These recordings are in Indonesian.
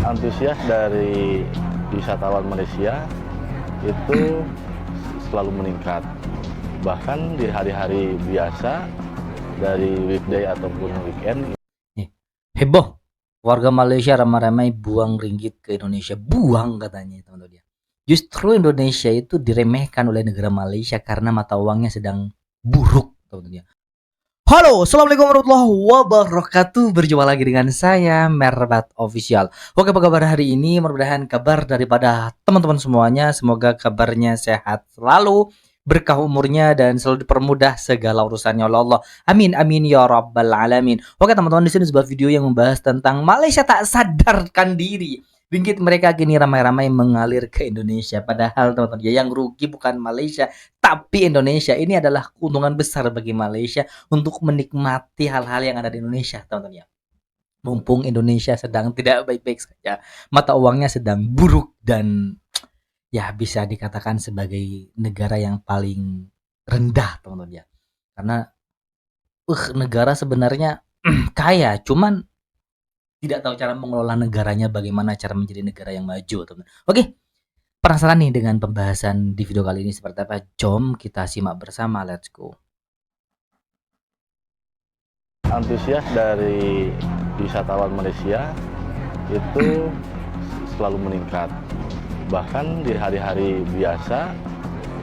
Antusias dari wisatawan Malaysia itu selalu meningkat. Bahkan di hari-hari biasa, dari weekday ataupun weekend. Nih, heboh. Warga Malaysia ramai-ramai buang ringgit ke Indonesia. Buang katanya teman-teman ya. Justru Indonesia itu diremehkan oleh negara Malaysia karena mata uangnya sedang buruk teman-teman ya. Halo, assalamualaikum warahmatullahi wabarakatuh. Berjumpa lagi dengan saya Merbat Official. Oke, apa kabar hari ini? Mudah-mudahan kabar daripada teman-teman semuanya. Semoga kabarnya sehat selalu, berkah umurnya dan selalu dipermudah segala urusannya oleh Allah. Amin amin ya rabbal alamin. Oke teman-teman, di sini sebuah video yang membahas tentang Malaysia tak sadarkan diri. Ringgit mereka kini ramai-ramai mengalir ke Indonesia. Padahal teman-teman ya, yang rugi bukan Malaysia, tapi Indonesia. Ini adalah keuntungan besar bagi Malaysia untuk menikmati hal-hal yang ada di Indonesia, teman-teman ya. Mumpung Indonesia sedang tidak baik-baik saja, mata uangnya sedang buruk dan ya bisa dikatakan sebagai negara yang paling rendah, teman-teman ya. Karena negara sebenarnya kaya, cuman tidak tahu cara mengelola negaranya, bagaimana cara menjadi negara yang maju, teman-teman. Oke, penasaran nih dengan pembahasan di video kali ini seperti apa? Jom kita simak bersama, let's go. Antusias dari wisatawan Malaysia itu selalu meningkat. Bahkan di hari-hari biasa,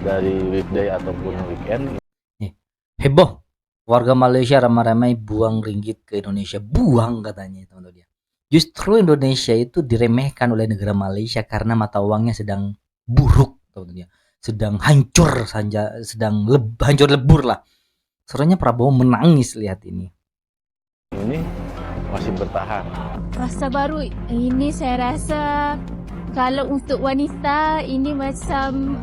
dari weekday ataupun weekend. Nih, heboh. Warga Malaysia ramai-ramai buang ringgit ke Indonesia. Buang katanya teman-teman ya. Justru Indonesia itu diremehkan oleh negara Malaysia karena mata uangnya sedang buruk teman-teman ya. Sedang hancur saja, sedang hancur lebur lah. Sebenarnya Prabowo menangis lihat ini. Ini masih bertahan. Rasa baru ini saya rasa kalau untuk wanita ini macam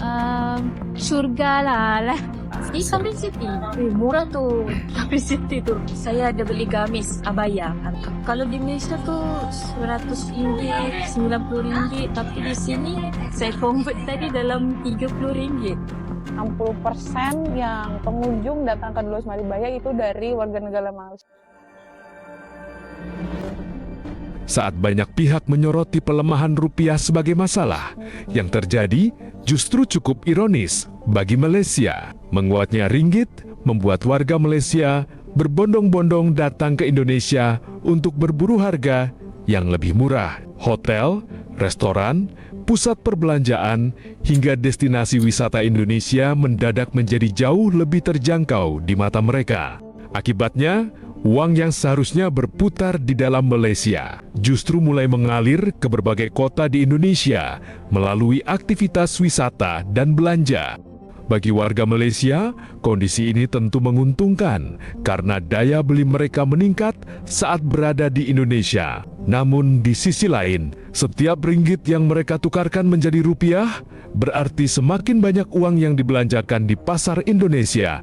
syurga lah. Di Samping City. Murah tu. Samping City tu. Saya ada beli gamis abaya. Kalau di Malaysia tu RM100, RM90. Tapi di sini saya convert tadi dalam RM30. 60% yang pengunjung datang ke Dulux Maribaya itu dari warga negara Malaysia. Saat banyak pihak menyoroti pelemahan rupiah sebagai masalah, yang terjadi justru cukup ironis bagi Malaysia. Menguatnya ringgit membuat warga Malaysia berbondong-bondong datang ke Indonesia untuk berburu harga yang lebih murah. Hotel, restoran, pusat perbelanjaan, hingga destinasi wisata Indonesia mendadak menjadi jauh lebih terjangkau di mata mereka. Akibatnya, uang yang seharusnya berputar di dalam Malaysia justru mulai mengalir ke berbagai kota di Indonesia melalui aktivitas wisata dan belanja. Bagi warga Malaysia, kondisi ini tentu menguntungkan karena daya beli mereka meningkat saat berada di Indonesia. Namun di sisi lain, setiap ringgit yang mereka tukarkan menjadi rupiah berarti semakin banyak uang yang dibelanjakan di pasar Indonesia.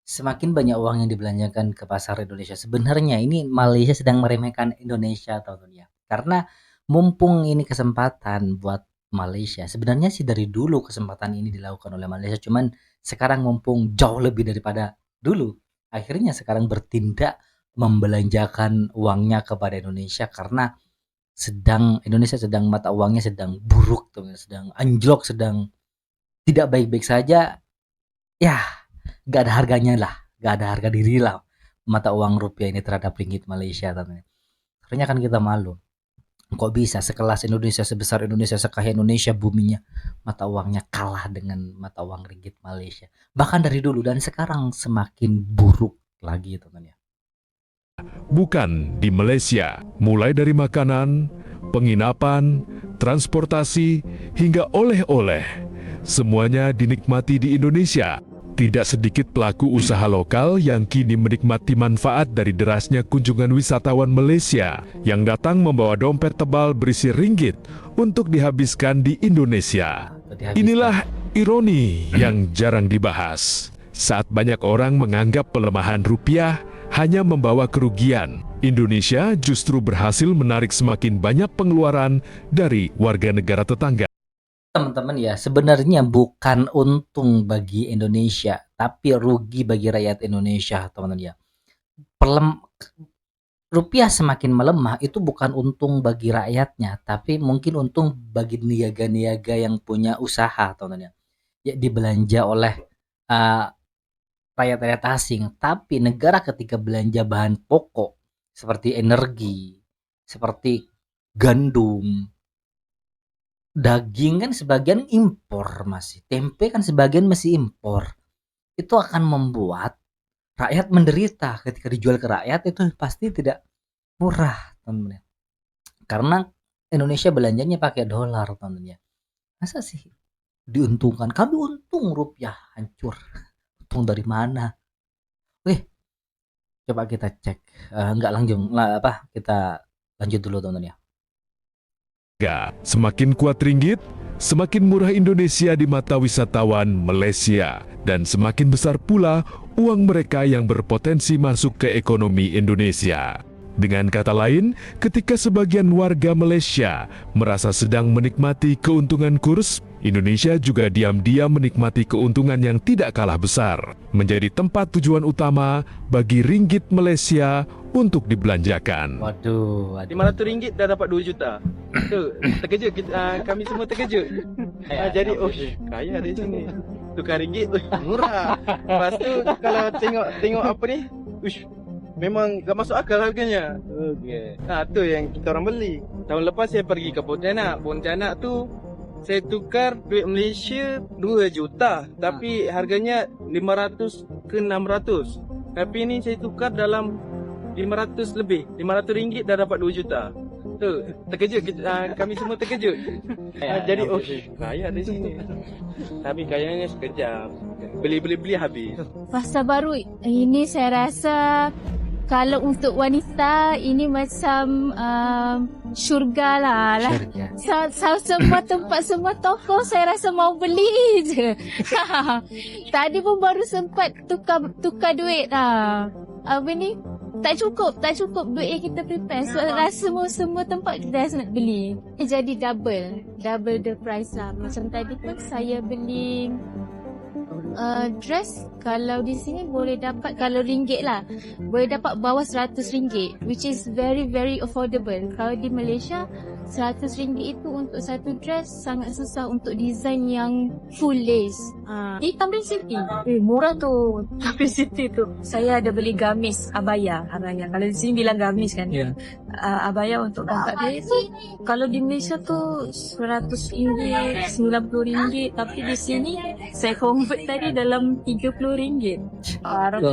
Semakin banyak uang yang dibelanjakan ke pasar Indonesia. Sebenarnya ini Malaysia sedang meremehkan Indonesia teman-teman ya. Karena mumpung ini kesempatan buat Malaysia. Sebenarnya sih dari dulu kesempatan ini dilakukan oleh Malaysia. Cuman sekarang mumpung jauh lebih daripada dulu. Akhirnya sekarang bertindak membelanjakan uangnya kepada Indonesia. Karena Indonesia sedang mata uangnya sedang buruk teman-teman. Sedang anjlok, sedang tidak baik-baik saja. Ya, gak ada harganya lah, gak ada harga diri lah mata uang rupiah ini terhadap ringgit Malaysia teman. Akhirnya kan kita malu. Kok bisa sekelas Indonesia, sebesar Indonesia, sekaya Indonesia buminya, mata uangnya kalah dengan mata uang ringgit Malaysia. Bahkan dari dulu dan sekarang semakin buruk lagi teman ya. Bukan di Malaysia, mulai dari makanan, penginapan, transportasi, hingga oleh-oleh. Semuanya dinikmati di Indonesia. Tidak sedikit pelaku usaha lokal yang kini menikmati manfaat dari derasnya kunjungan wisatawan Malaysia yang datang membawa dompet tebal berisi ringgit untuk dihabiskan di Indonesia. Inilah ironi yang jarang dibahas. Saat banyak orang menganggap pelemahan rupiah hanya membawa kerugian, Indonesia justru berhasil menarik semakin banyak pengeluaran dari warga negara tetangga. Teman-teman ya, sebenarnya bukan untung bagi Indonesia, tapi rugi bagi rakyat Indonesia, teman-teman ya. rupiah semakin melemah itu bukan untung bagi rakyatnya, tapi mungkin untung bagi niaga-niaga yang punya usaha, teman-teman ya. Ya dibelanja oleh rakyat-rakyat asing, tapi negara ketika belanja bahan pokok seperti energi, seperti gandum, daging kan sebagian impor masih, tempe kan sebagian masih impor. Itu akan membuat rakyat menderita ketika dijual ke rakyat itu pasti tidak murah, teman-teman. Karena Indonesia belanjanya pakai dolar, teman-teman ya. Masa sih diuntungkan? Kami untung rupiah hancur. Untung dari mana? Oke, coba kita cek. Enggak langsung kita lanjut dulu, teman-teman ya. Semakin kuat ringgit, semakin murah Indonesia di mata wisatawan Malaysia, dan semakin besar pula uang mereka yang berpotensi masuk ke ekonomi Indonesia. Dengan kata lain, ketika sebagian warga Malaysia merasa sedang menikmati keuntungan kurs, Indonesia juga diam-diam menikmati keuntungan yang tidak kalah besar, menjadi tempat tujuan utama bagi ringgit Malaysia untuk dibelanjakan. Waduh, RM500 dah dapat 2 juta. Tu, terkejut kami semua terkejut. Jadi kaya di sini. Tukar ringgit murah. Lepas tu kalau tengok apa ni? Memang gak masuk akal harganya. Okey. Tu yang kita orang beli. Tahun lepas saya pergi ke Pontianak. Pontianak tu saya tukar duit Malaysia 2 juta, tapi harganya 500 ke 600. Tapi ni saya tukar dalam 500 lebih. RM500 dah dapat 2 juta. Tu, terkejut kami semua terkejut. Jadi kaya di sini. Tapi kayanya sekejap. Beli habis. Fasa baru ini saya rasa kalau untuk wanita ini macam syurga lah. Semua tempat, semua toko saya rasa mau beli je. Tadi pun baru sempat tukar duit apa ni? Tak cukup duit yang kita prepare. So rasa semua tempat kita rasa nak beli. Jadi double the price lah. Macam tadi pun saya beli dress, kalau di sini boleh dapat, kalau ringgit lah, boleh dapat bawah RM100, which is very very affordable. Kalau di Malaysia RM100 itu untuk satu dress sangat susah untuk design yang full lace. Di Tamrin City murah tu. Tamrin City tu saya ada beli gamis, abaya. Kalau di sini bilang gamis kan, abaya untuk kakak dia. Kalau di Malaysia tu RM100, RM90, tapi di sini saya convert tadi dalam RM30.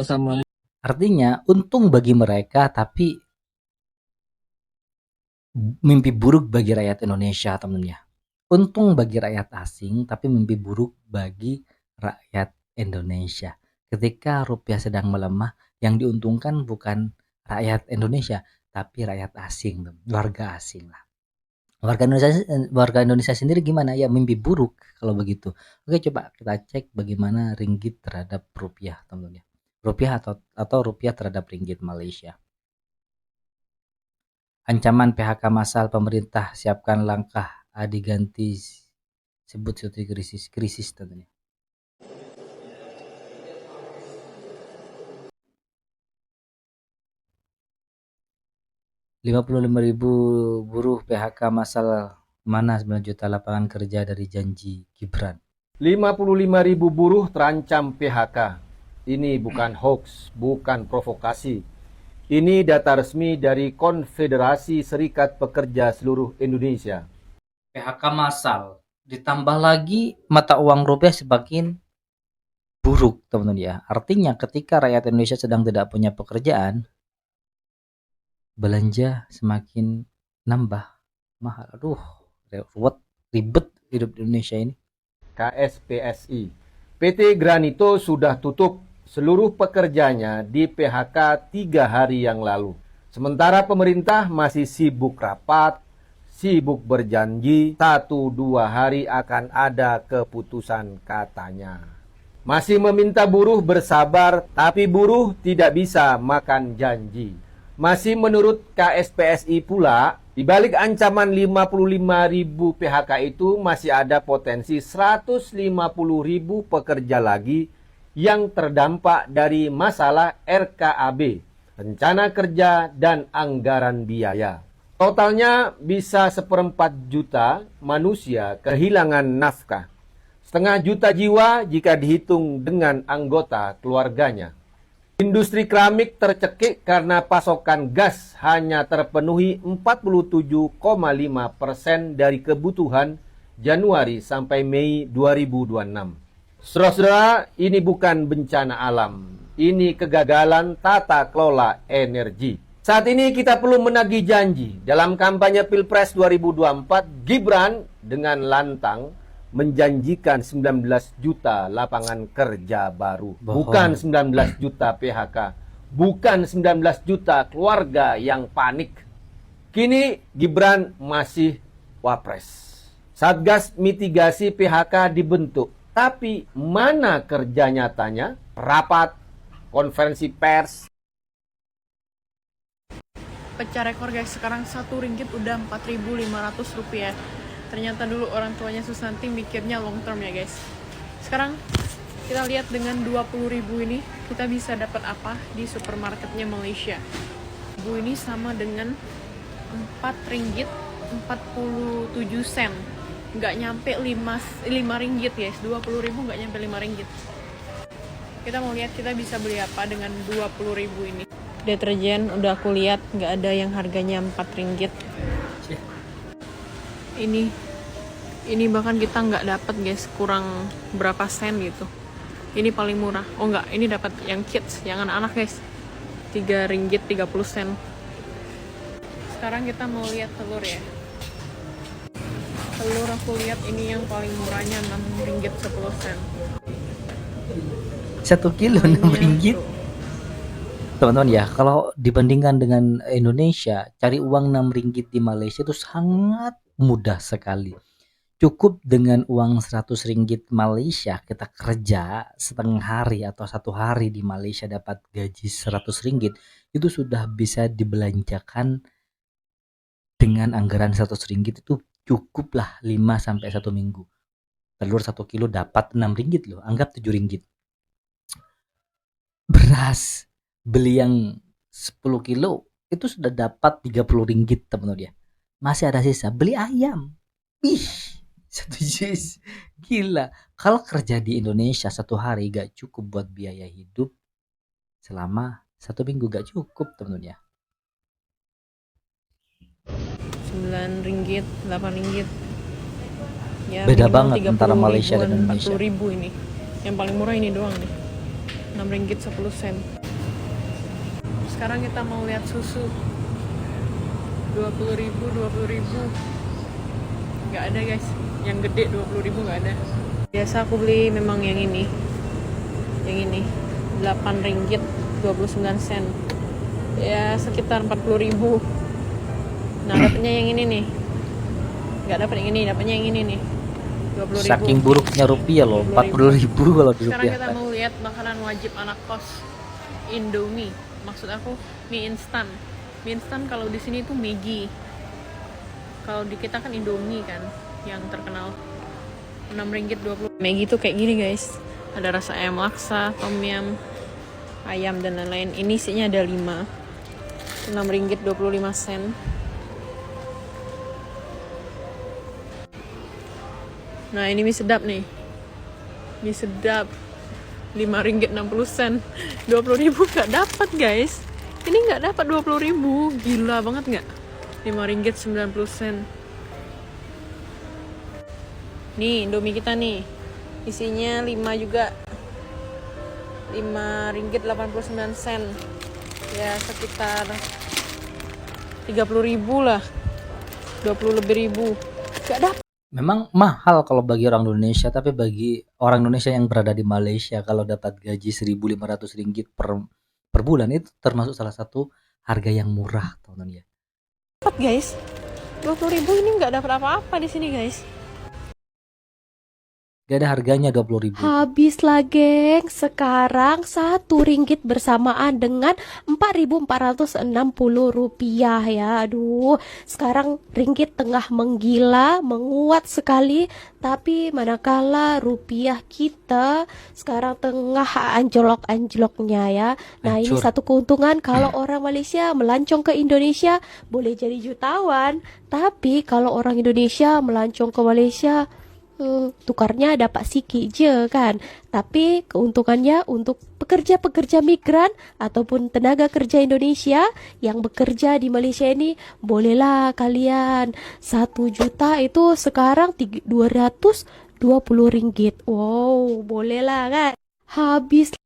Sama. Artinya untung bagi mereka, tapi mimpi buruk bagi rakyat Indonesia, temennya. Untung bagi rakyat asing, tapi mimpi buruk bagi rakyat Indonesia. Ketika rupiah sedang melemah, yang diuntungkan bukan rakyat Indonesia, tapi rakyat asing, warga asing lah. Warga Indonesia sendiri gimana? Ya mimpi buruk kalau begitu. Oke, coba kita cek bagaimana ringgit terhadap rupiah, teman-teman. Rupiah atau rupiah terhadap ringgit Malaysia. Ancaman PHK massal, pemerintah siapkan langkah diganti sebut seperti krisis tentunya. ribu buruh PHK massal, mana 9 juta lapangan kerja dari janji Gibran. 55.000 buruh terancam PHK. Ini bukan hoax, bukan provokasi. Ini data resmi dari Konfederasi Serikat Pekerja Seluruh Indonesia. PHK massal, ditambah lagi mata uang rupiah semakin buruk, teman-teman ya. Artinya ketika rakyat Indonesia sedang tidak punya pekerjaan, belanja semakin nambah mahal. Aduh, ribet hidup di Indonesia ini. KSPSI. PT Granito sudah tutup seluruh pekerjanya di PHK 3 hari yang lalu. Sementara pemerintah masih sibuk rapat, sibuk berjanji 1-2 hari akan ada keputusan katanya. Masih meminta buruh bersabar, tapi buruh tidak bisa makan janji. Masih menurut KSPSI pula, di balik ancaman 55.000 PHK itu masih ada potensi 150.000 pekerja lagi yang terdampak dari masalah RKAB, rencana kerja, dan anggaran biaya. Totalnya bisa 1/4 juta manusia kehilangan nafkah. 1/2 juta jiwa jika dihitung dengan anggota keluarganya. Industri keramik tercekik karena pasokan gas hanya terpenuhi 47,5% dari kebutuhan Januari sampai Mei 2026. Saudara-saudara, ini bukan bencana alam. Ini kegagalan tata kelola energi. Saat ini kita perlu menagih janji. Dalam kampanye Pilpres 2024, Gibran dengan lantang menjanjikan 19 juta lapangan kerja baru. Bohong. Bukan 19 juta PHK. Bukan 19 juta keluarga yang panik. Kini Gibran masih wapres. Satgas mitigasi PHK dibentuk. Tapi mana kerja nyatanya? Rapat, konferensi pers. Pecah rekor guys, sekarang Rp1 udah Rp4.500. Ternyata dulu orang tuanya Susanti mikirnya long term ya guys. Sekarang kita lihat dengan 20.000 ini kita bisa dapat apa di supermarketnya Malaysia. Bu ini sama dengan Rp4.47. Nggak nyampe 5 ringgit guys. 20.000 nggak nyampe 5 ringgit. Kita mau lihat kita bisa beli apa dengan 20.000 ini. Deterjen udah aku lihat nggak ada yang harganya Rp4. Ini bahkan kita nggak dapat guys, kurang berapa sen gitu. Ini paling murah. Oh enggak, ini dapat yang kids, yang anak-anak guys. Rp3.30. Sekarang kita mau lihat telur ya. Telur aku lihat ini yang paling murahnya Rp6.10. 1 kilo Rp6. Teman-teman ya, kalau dibandingkan dengan Indonesia, cari uang Rp6 di Malaysia itu sangat mudah sekali. Cukup dengan uang Rp100 Malaysia kita kerja setengah hari atau 1 hari di Malaysia dapat gaji Rp100, itu sudah bisa dibelanjakan dengan anggaran Rp100 itu cukuplah 5 sampai 1 minggu. Telur 1 kilo dapat Rp6 loh, anggap Rp7. Beras beli yang 10 kilo itu sudah dapat Rp30 teman-teman ya. Masih ada sisa, beli ayam. Ih, 1 jus. Gila. Kalau kerja di Indonesia 1 hari gak cukup buat biaya hidup, selama 1 minggu gak cukup teman-teman ya. Rp9, Rp8. Ya, Beda minimal banget antara 30.000 Malaysia dan dan Indonesia. 40.000 ini. Yang paling murah ini doang nih. Rp6.10. Sekarang kita mau lihat susu. 20.000. Nggak ada guys. Yang gede 20.000 nggak ada. Biasa aku beli memang yang ini. Yang ini Rp8.29. Ya sekitar 40.000. Nah dapatnya yang ini nih. Nggak dapat yang ini, dapatnya yang ini nih. 20.000. Saking buruknya rupiah loh, 40.000 kalau di Sekarang kita rupiah. mau lihat makanan wajib anak kos, Indomie. Maksud aku mie instan. Mie instan kalau di sini tuh Maggi. Kalau di kita kan Indomie kan yang terkenal. Rp6.20. Maggi tuh kayak gini guys. Ada rasa ayam laksa, tom yum, ayam dan lain-lain. Ini isinya ada 5. Rp6.25. Nah ini mie sedap nih. Mie sedap Rp5.60. 20.000 nggak dapat guys. Ini nggak dapat 20.000. Gila banget nggak? Rp5.90. Nih Indomie kita nih. Isinya 5 juga. Rp5.89. Ya sekitar 30.000 lah. 20 lebih ribu. Nggak dapat. Memang mahal kalau bagi orang Indonesia, tapi bagi orang Indonesia yang berada di Malaysia kalau dapat gaji Rp1.500 per bulan itu termasuk salah satu harga yang murah, teman-teman ya. Dapat guys. 20.000 ini nggak dapat apa-apa di sini guys. Gak ada harganya 20.000. Habislah geng, sekarang RM1 bersamaan dengan Rp4.460 ya. Aduh, sekarang ringgit tengah menggila, menguat sekali. Tapi manakala rupiah kita sekarang tengah anjlok-anjloknya ya. Nah, ini Hancur. satu keuntungan kalau orang Malaysia melancong ke Indonesia boleh jadi jutawan. Tapi kalau orang Indonesia melancong ke Malaysia, tukarnya dapat sikit je kan. Tapi keuntungannya untuk pekerja-pekerja migran ataupun tenaga kerja Indonesia yang bekerja di Malaysia ini, bolehlah kalian 1 juta itu sekarang RM220. Wow, bolehlah kan. Habis.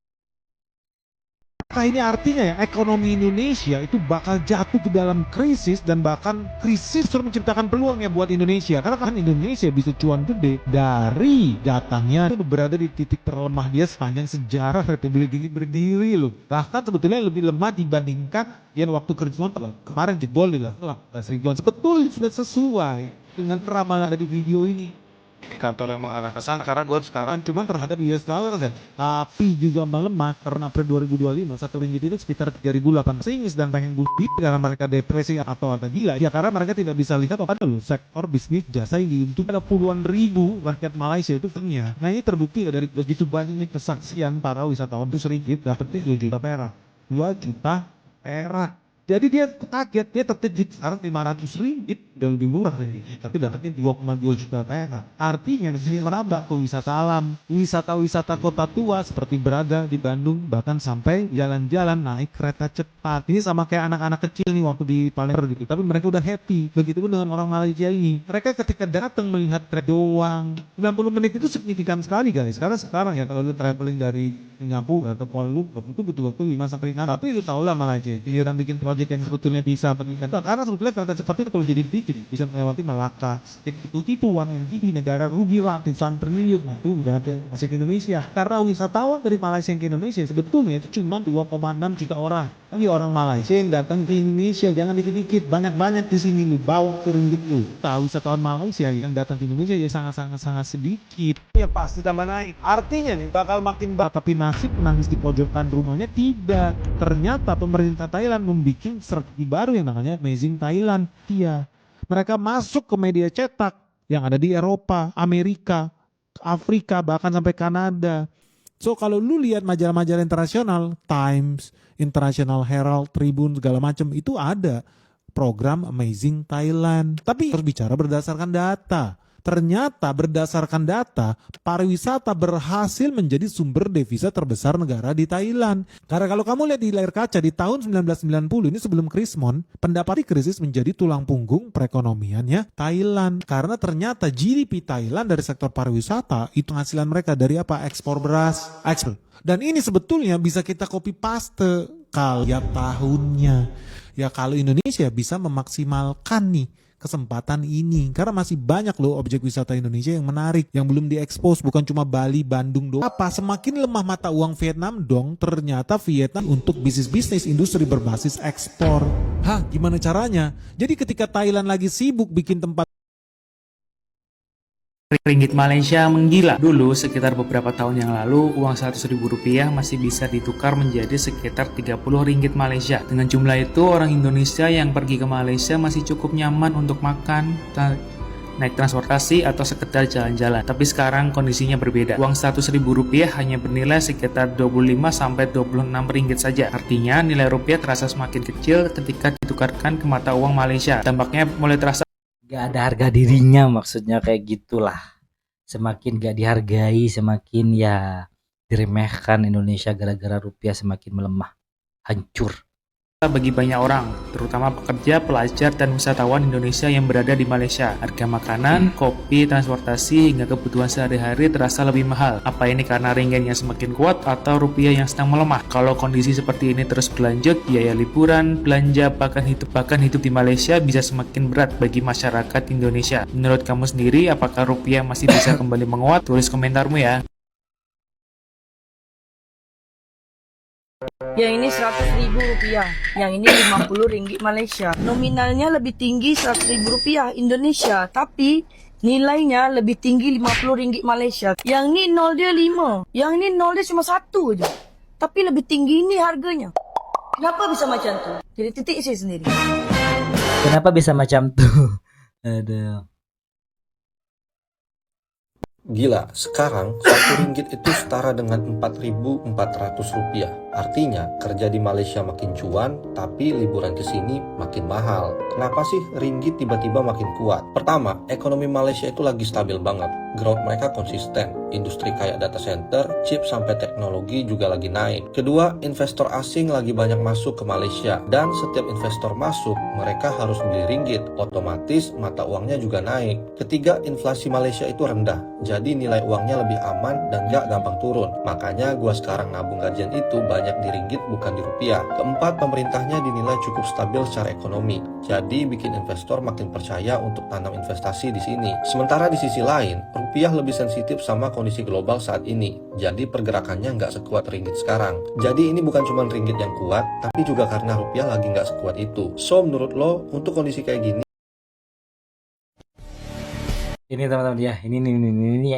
Nah, ini artinya ya ekonomi Indonesia itu bakal jatuh ke dalam krisis, dan bahkan krisis terus menciptakan peluang ya buat Indonesia, karena kan Indonesia bisa cuan gede dari datangnya itu berada di titik terlemah dia sepanjang sejarah Republik ini berdiri loh. Bahkan sebetulnya lebih lemah dibandingkan yang waktu kerjaan kemarin jebol lah Seribuan. Sebetulnya sudah sesuai dengan ramalan ada di video ini. Kantor yang mengarah ke sana karena gue sekarang cuma terhadap US dollar kan, tapi juga melemah karena April 2025 satu ringgit itu sekitar 3.800 dan pengen bukti karena mereka depresi atau apa gila ya, karena mereka tidak bisa lihat apa loh sektor bisnis jasa yang diuntungkan ada puluhan ribu rakyat Malaysia itu punya. Nah, ini terbukti dari begitu banyak kesaksian para wisatawan itu ringgit dapetnya 2 juta perak, 2 juta perak. Jadi dia kaget, dia terkejut sekarang 500 ringgit dan lebih murah lagi. Tapi dapatnya 2,2 juta perak. Artinya di sini merambah ke wisata alam, wisata-wisata kota tua seperti berada di Bandung, bahkan sampai jalan-jalan naik kereta cepat. Ini sama kayak anak-anak kecil nih waktu di Palembang gitu. Tapi mereka udah happy. Begitupun dengan orang Malaysia ini. Mereka ketika datang melihat trek doang, 90 menit itu signifikan sekali guys. Karena sekarang ya kalau lu traveling dari Singapura atau Kuala Lumpur itu butuh waktu 5 sampai 6. Tapi itu tahulah Malaysia. Dia bikin project yang sebetulnya bisa meningkatkan, karena sebetulnya kereta cepat itu kalau jadi bikin bisa melewati Malaka, itu tipuan yang di negara rugi ratusan triliun. Nah, itu berarti masih ke Indonesia, karena wisatawan dari Malaysia ke Indonesia sebetulnya itu cuma 2,6 juta orang. Tapi orang Malaysia yang datang ke Indonesia jangan dikit-dikit, banyak-banyak di sini lu bawa ke ringgit lu. Tahu wisatawan Malaysia yang datang ke Indonesia ya sangat sedikit. Ya pasti tambah naik. Artinya nih bakal makin tapi nasib menangis di pojokan rumahnya tidak. Ternyata pemerintah Thailand membuat strategi baru yang namanya Amazing Thailand. Iya, mereka masuk ke media cetak yang ada di Eropa, Amerika, Afrika, bahkan sampai Kanada. So kalau lu lihat majalah-majalah internasional, Times, International Herald, Tribune, segala macam itu ada program Amazing Thailand. Tapi harus bicara berdasarkan data. Ternyata berdasarkan data, pariwisata berhasil menjadi sumber devisa terbesar negara di Thailand. Karena kalau kamu lihat di layar kaca di tahun 1990 ini sebelum Krismon, pendapatan krisis menjadi tulang punggung perekonomiannya Thailand. Karena ternyata GDP Thailand dari sektor pariwisata itu penghasilan mereka dari apa? Ekspor beras, ekspor. Dan ini sebetulnya bisa kita copy paste tiap tahunnya. Ya kalau Indonesia bisa memaksimalkan nih kesempatan ini, karena masih banyak loh objek wisata Indonesia yang menarik yang belum diekspos, bukan cuma Bali, Bandung doang. Apa semakin lemah mata uang Vietnam dong? Ternyata Vietnam untuk bisnis industri berbasis ekspor. Hah, gimana caranya? Jadi ketika Thailand lagi sibuk bikin tempat Ringgit Malaysia menggila. Dulu sekitar beberapa tahun yang lalu, uang Rp100.000 masih bisa ditukar menjadi sekitar Rp30 Malaysia. Dengan jumlah itu, orang Indonesia yang pergi ke Malaysia masih cukup nyaman untuk makan, naik transportasi, atau sekedar jalan-jalan. Tapi sekarang kondisinya berbeda. Uang Rp100.000 hanya bernilai sekitar Rp25-26 saja. Artinya nilai rupiah terasa semakin kecil ketika ditukarkan ke mata uang Malaysia. Dampaknya mulai terasa Gak ada harga dirinya, maksudnya kayak gitulah. Semakin gak dihargai, semakin ya diremehkan Indonesia gara-gara rupiah semakin melemah, hancur. bagi banyak orang, terutama pekerja, pelajar, dan wisatawan Indonesia yang berada di Malaysia. Harga makanan, kopi, transportasi, hingga kebutuhan sehari-hari terasa lebih mahal. Apa ini karena ringgitnya semakin kuat atau rupiah yang sedang melemah? Kalau kondisi seperti ini terus berlanjut, biaya liburan, belanja, bahkan hidup di Malaysia bisa semakin berat bagi masyarakat Indonesia. Menurut kamu sendiri, apakah rupiah masih bisa kembali menguat? Tulis komentarmu ya. Yang ini Rp100.000, yang ini RM50 Malaysia. Nominalnya lebih tinggi Rp100.000 Indonesia, tapi nilainya lebih tinggi 50 ringgit Malaysia. Yang ni nol dia 5. Yang ni nol dia cuma 1 aja. Tapi lebih tinggi ni harganya. Kenapa bisa macam tu? Jadi titik saya sendiri. Kenapa bisa macam tuh? Aduh. Gila, sekarang 1 ringgit itu setara dengan 4.400 rupiah. Artinya, kerja di Malaysia makin cuan, tapi liburan ke sini makin mahal. Kenapa sih ringgit tiba-tiba makin kuat? Pertama, ekonomi Malaysia itu lagi stabil banget. Growth mereka konsisten. Industri kayak data center, chip sampai teknologi juga lagi naik. Kedua, investor asing lagi banyak masuk ke Malaysia. Dan setiap investor masuk, mereka harus beli ringgit. Otomatis mata uangnya juga naik. Ketiga, inflasi Malaysia itu rendah. Jadi nilai uangnya lebih aman dan gak gampang turun. Makanya gua sekarang nabung gajian itu banyak di ringgit bukan di rupiah. Keempat, pemerintahnya dinilai cukup stabil secara ekonomi. Jadi bikin investor makin percaya untuk tanam investasi di sini. Sementara di sisi lain, rupiah lebih sensitif sama kondisi global saat ini. Jadi pergerakannya nggak sekuat ringgit sekarang. Jadi ini bukan cuma ringgit yang kuat, tapi juga karena rupiah lagi nggak sekuat itu. So menurut lo, untuk kondisi kayak gini, Ini teman-teman ya, ini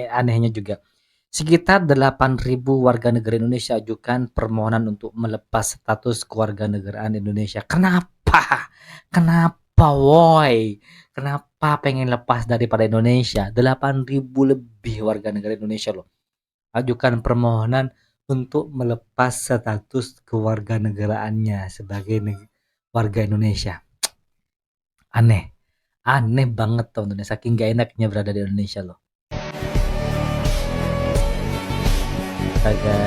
anehnya juga. Sekitar 8.000 warga negara Indonesia ajukan permohonan untuk melepas status kewarganegaraan Indonesia. Kenapa? Kenapa woi? Kenapa pengen lepas daripada Indonesia? 8.000 lebih warga negara Indonesia loh. Ajukan permohonan untuk melepas status kewarganegaraannya sebagai warga Indonesia. Aneh. Aneh banget teman-teman, saking gak enaknya berada di Indonesia loh. Astaga.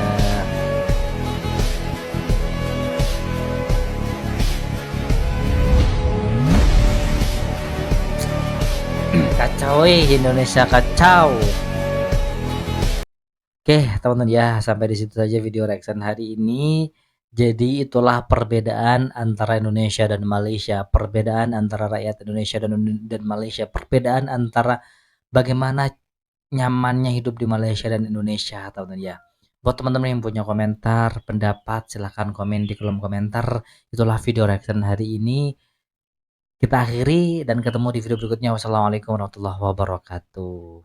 Kacau Indonesia kacau. Oke teman-teman ya, sampai di situ saja video reaction hari ini. Jadi itulah perbedaan antara Indonesia dan Malaysia, perbedaan antara rakyat Indonesia dan Malaysia, perbedaan antara bagaimana nyamannya hidup di Malaysia dan Indonesia, teman-teman ya. Buat teman-teman yang punya komentar, pendapat, silahkan komen di kolom komentar. Itulah video reaction hari ini. Kita akhiri dan ketemu di video berikutnya. Wassalamualaikum warahmatullahi wabarakatuh.